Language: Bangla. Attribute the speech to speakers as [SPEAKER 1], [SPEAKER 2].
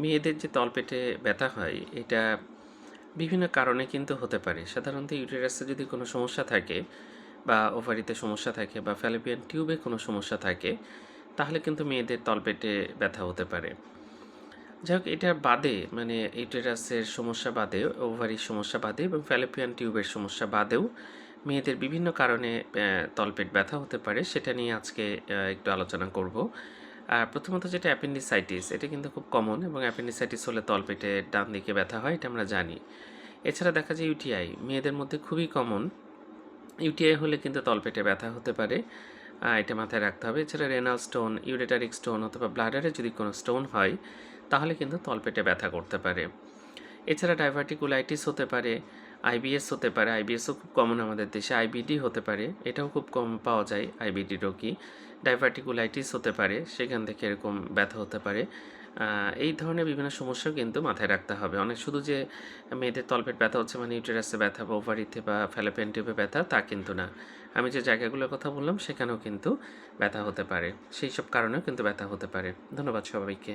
[SPEAKER 1] মেয়েদের যে তলপেটে ব্যথা হয় এটা বিভিন্ন কারণে কিন্তু হতে পারে। সাধারণত ইউটেরাসে যদি কোনো সমস্যা থাকে বা ওভারিতে সমস্যা থাকে বা ফ্যালোপিয়ান টিউবে কোনো সমস্যা থাকে, তাহলে কিন্তু মেয়েদের তলপেটে ব্যথা হতে পারে। যাই হোক, এটা বাদে মানে ইউটেরাসের সমস্যা বাদেও, ওভারির সমস্যা বাদে এবং ফ্যালোপিয়ান টিউবের সমস্যা বাদেও মেয়েদের বিভিন্ন কারণে তলপেট ব্যথা হতে পারে। সেটা নিয়ে আজকে একটু আলোচনা করব। প্রথমত যেটা অ্যাপেন্ডিসাইটিস, এটা কিন্তু খুব কমন এবং অ্যাপেন্ডিসাইটিস হলে তলপেটের ডান দিকে ব্যথা হয়, এটা আমরা জানি। এছাড়া দেখা যায় ইউটিআই মেয়েদের মধ্যে খুবই কমন। ইউটিআই হলে কিন্তু তলপেটে ব্যথা হতে পারে, এটা মাথায় রাখতে হবে। এছাড়া রেনাল স্টোন, ইউরেটারিক স্টোন অথবা ব্লাডারে যদি কোনো স্টোন হয়, তাহলে কিন্তু তলপেটে ব্যথা করতে পারে। এছাড়া ডাইভার্টিকুলাইটিস হতে পারে, আইবিএস হতে পারে, আইবিএসও খুব কমন আমাদের দেশে, আইবিডি হতে পারে, এটাও খুব কম পাওয়া যায় আইবিডি রোগী। ডাইভার্টিকুলাইটিস হতে পারে, সেখান থেকে এরকম ব্যথা হতে পারে। এই ধরনের বিভিন্ন সমস্যাও কিন্তু মাথায় রাখতে হবে। অনেক শুধু যে মেয়েদের তলপেট ব্যথা হচ্ছে মানে ইউটেরাসে ব্যথা বা ওভারিতে বা ফ্যালোপিয়ান টিউবে ব্যথা, তা কিন্তু না। আমি যে জায়গাগুলোর কথা বললাম সেখানেও কিন্তু ব্যথা হতে পারে, সেই সব কারণেও কিন্তু ব্যথা হতে পারে। ধন্যবাদ সবাইকে।